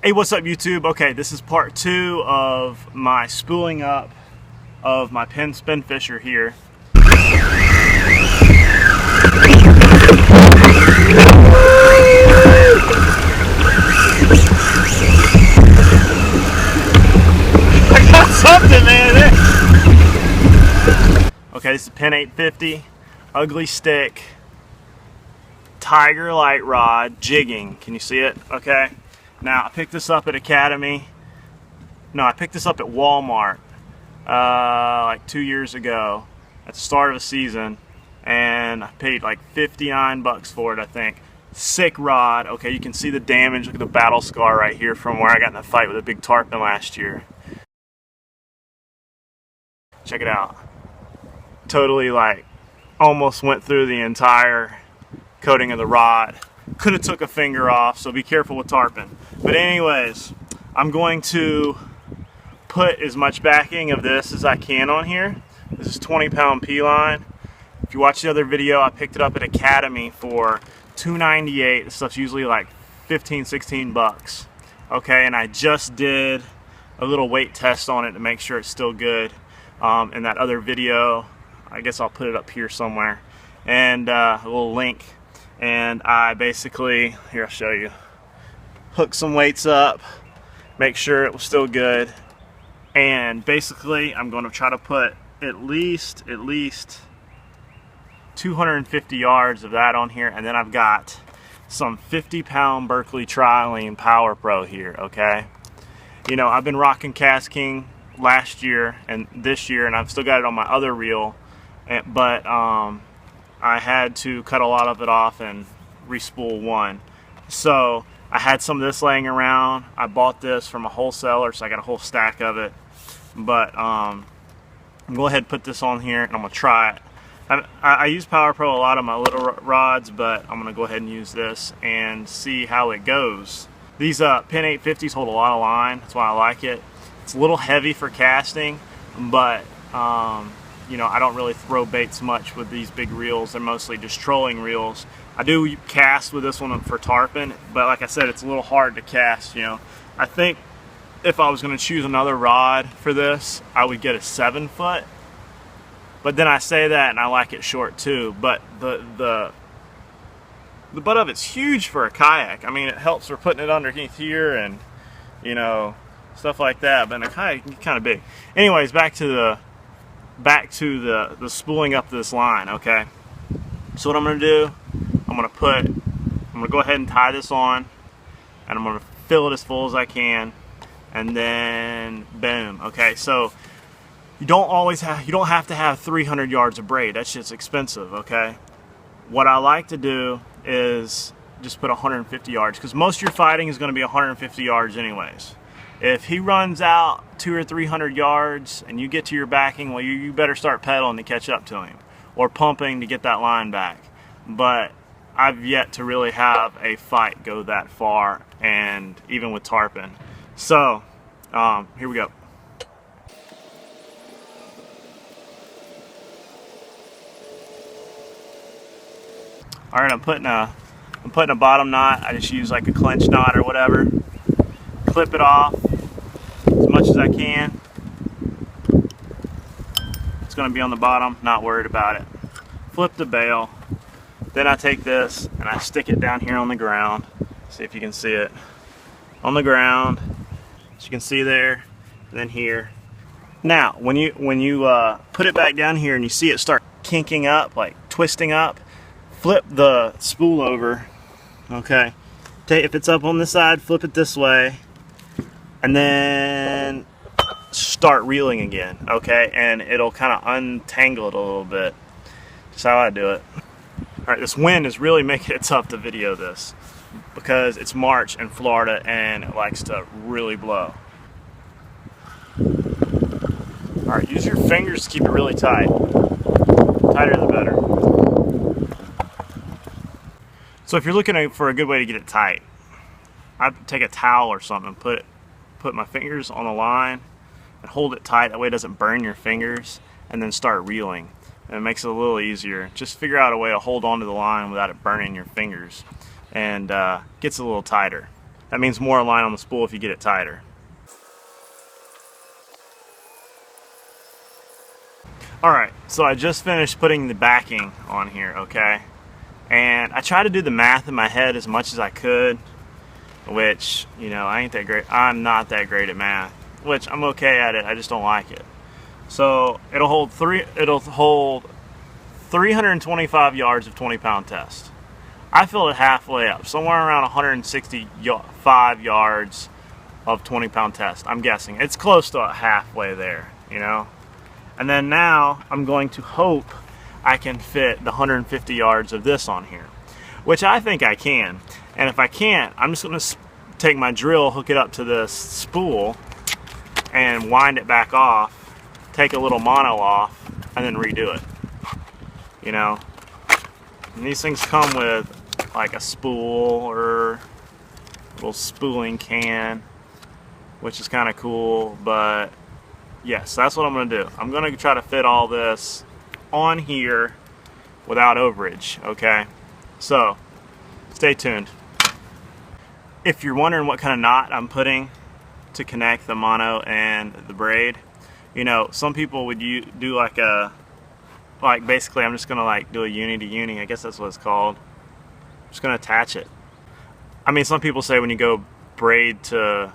Hey, what's up YouTube? Okay, this is part 2 of my spooling up of my Penn Spinfisher here. I got something, man. Okay, this is a Penn 850, ugly stick, tiger light rod, jigging. Can you see it? Okay. Now, I picked this up at Academy. No, I picked this up at Walmart like 2 years ago at the start of the season, and I paid like 59 bucks for it, I think. Sick rod. Okay, you can see the damage. Look at the battle scar right here from where I got in a fight with a big tarpon last year. Check it out. Totally like almost went through the entire coating of the rod. Could have took a finger off, so be careful with tarpon. But anyways, I'm going to put as much backing of this as I can on here. This is 20-pound P-line. If you watch the other video, I picked it up at Academy for $2.98. This stuff's usually like 15, 16 bucks. Okay, and I just did a little weight test on it to make sure it's still good. In that other video, I guess I'll put it up here somewhere, and a little link. And I basically, here I'll show you, hook some weights up, make sure it was still good, and basically I'm going to try to put at least 250 yards of that on here, and then I've got some 50-pound Berkeley Trilene Power Pro here. Okay, you know, I've been rocking Cast King last year and this year, and I've still got it on my other reel, but I had to cut a lot of it off and re-spool one. So I had some of this laying around. I bought this from a wholesaler, so I got a whole stack of it. But I'm going to go ahead and put this on here, and I'm going to try it. I use Power Pro a lot of my little rods, but I'm going to go ahead and use this and see how it goes. These Penn 850s hold a lot of line. That's why I like it. It's a little heavy for casting, but you know, I don't really throw baits much with these big reels. They're mostly just trolling reels. I do cast with this one for tarpon, but like I said, it's a little hard to cast. You know, I think if I was going to choose another rod for this, I would get a 7-foot. But then I say that, and I like it short too. But the butt of it's huge for a kayak. I mean, it helps for putting it underneath here, and you know, stuff like that. But in a kayak, it's kind of big. Anyways, back to the spooling up this line. Okay, so what I'm going to do, I'm going to go ahead and tie this on, and I'm going to fill it as full as I can, and then boom. Okay, so you don't have to have 300 yards of braid. That's just expensive. Okay, what I like to do is just put 150 yards, because most of your fighting is going to be 150 yards anyways. If he runs out 200 or 300 yards and you get to your backing, well, you better start pedaling to catch up to him, or pumping to get that line back. But I've yet to really have a fight go that far, and even with tarpon. So here we go. All right, I'm putting a bottom knot. I just use like a clench knot or whatever. Clip it off as much as I can. It's going to be on the bottom, not worried about it. Flip the bail. Then I take this and I stick it down here on the ground. See if you can see it. On the ground, as you can see there, and then here. Now, when you put it back down here and you see it start kinking up, like twisting up, flip the spool over. Okay, if it's up on this side, flip it this way, and then start reeling again. Okay, and it'll kind of untangle it a little bit. That's how I do it. All right, this wind is really making it tough to video this, because it's March in Florida and it likes to really blow. All right, use your fingers to keep it really tight. Tighter the better. So if you're looking for a good way to get it tight, I'd take a towel or something, put my fingers on the line and hold it tight. That way it doesn't burn your fingers, and then start reeling. And it makes it a little easier. Just figure out a way to hold onto the line without it burning your fingers, and gets a little tighter. That means more line on the spool if you get it tighter. Alright, so I just finished putting the backing on here, okay? And I tried to do the math in my head as much as I could, which, you know, I ain't that great. I'm not that great at math, which I'm okay at it, I just don't like it. So it'll hold 325 yards of 20-pound test. I filled it halfway up, somewhere around 165 yards of 20-pound test. I'm guessing it's close to halfway there, you know. And then now I'm going to hope I can fit the 150 yards of this on here, which I think I can. And if I can't, I'm just going to take my drill, hook it up to this spool, and wind it back off, take a little mono off, and then redo it. You know, and these things come with like a spool or a little spooling can, which is kind of cool. But yes, that's what I'm going to do. I'm going to try to fit all this on here without overage, okay? So, stay tuned. If you're wondering what kind of knot I'm putting to connect the mono and the braid, you know, some people would do like basically I'm just going to like do a uni to uni, I guess that's what it's called. I'm just going to attach it. I mean, some people say when you go braid to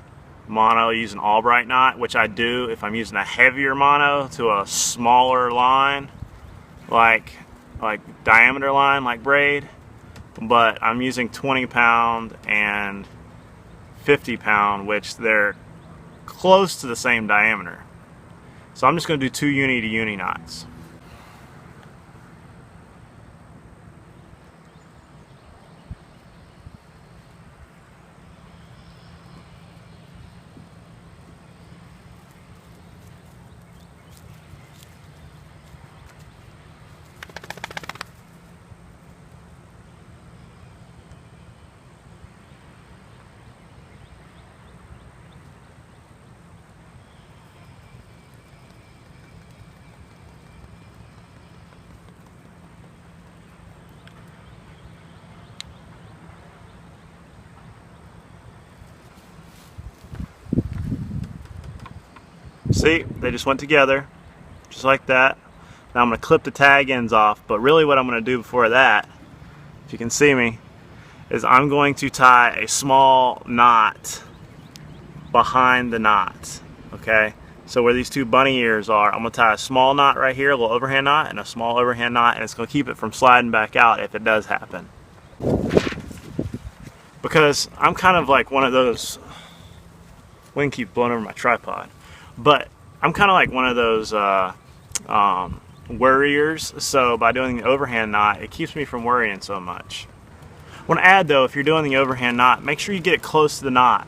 mono, use an Albright knot, which I do if I'm using a heavier mono to a smaller line, like diameter line, like braid. But I'm using 20-pound and 50-pound, which they're close to the same diameter. So I'm just going to do 2 uni to uni knots. See, they just went together, just like that. Now I'm going to clip the tag ends off, but really what I'm going to do before that, if you can see me, is I'm going to tie a small knot behind the knot, okay? So where these 2 bunny ears are, I'm going to tie a small knot right here, a little overhand knot, and a small overhand knot, and it's going to keep it from sliding back out if it does happen. Because I'm kind of like one of those, wind keeps blowing over my tripod. But I'm kind of like one of those worriers, so by doing the overhand knot, it keeps me from worrying so much. I want to add though, if you're doing the overhand knot, make sure you get it close to the knot,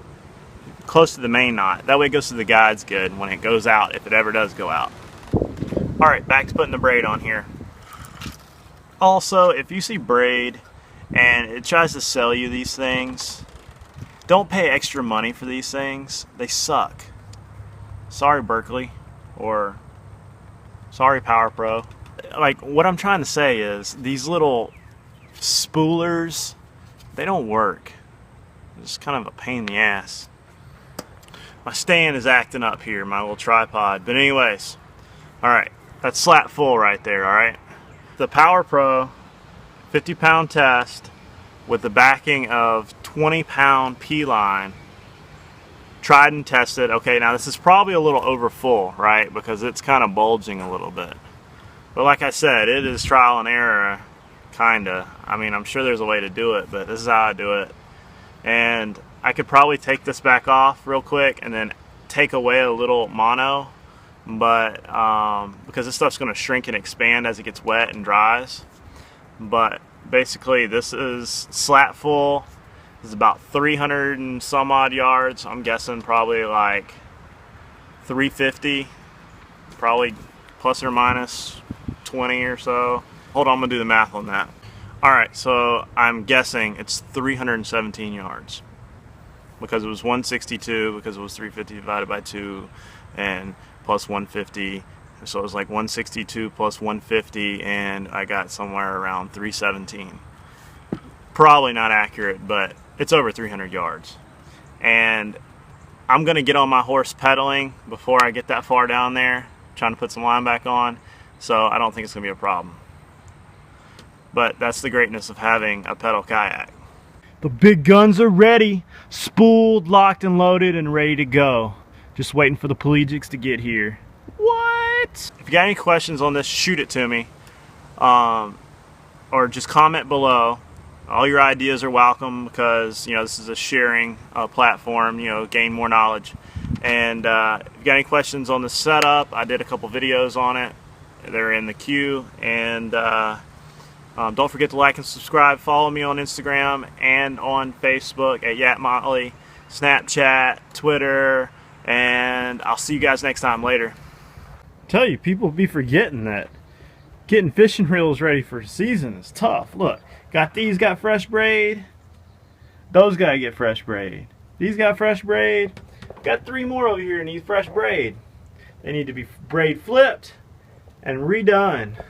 close to the main knot. That way it goes to the guides good when it goes out, if it ever does go out. Alright, back to putting the braid on here. Also, if you see Braid and it tries to sell you these things, don't pay extra money for these things. They suck. Sorry Berkeley, or sorry Power Pro. Like, what I'm trying to say is these little spoolers, they don't work. It's kind of a pain in the ass. My stand is acting up here, my little tripod. But anyways, alright, that's slap full right there, alright? The Power Pro 50-pound test with the backing of 20-pound P-line. Tried and tested. Okay, now this is probably a little over full, right? Because it's kind of bulging a little bit. But like I said, it is trial and error, kinda. I mean, I'm sure there's a way to do it, but this is how I do it. And I could probably take this back off real quick and then take away a little mono, but because this stuff's going to shrink and expand as it gets wet and dries. But basically, this is slat full. This is about 300 and some odd yards. I'm guessing probably like 350, probably plus or minus 20 or so. Hold on, I'm gonna do the math on that. All right, so I'm guessing it's 317 yards because it was 162 because it was 350 divided by 2 and plus 150. So it was like 162 plus 150, and I got somewhere around 317. Probably not accurate, but it's over 300 yards. and I'm gonna get on my horse pedaling before I get that far down there, trying to put some line back on, so I don't think it's gonna be a problem. But that's the greatness of having a pedal kayak. The big guns are ready, spooled, locked and loaded, and ready to go. Just waiting for the pelagics to get here. What? If you got any questions on this, shoot it to me, or just comment below. All your ideas are welcome, because this is a sharing platform. Gain more knowledge. And if you got any questions on the setup, I did a couple videos on it. They're in the queue. And don't forget to like and subscribe. Follow me on Instagram and on Facebook at YatMotley, Snapchat, Twitter, and I'll see you guys next time. Later. Tell you, people be forgetting that getting fishing reels ready for season is tough. Look, these got fresh braid. Those gotta get fresh braid. These got fresh braid. Got 3 more over here and need fresh braid. They need to be braid flipped and redone.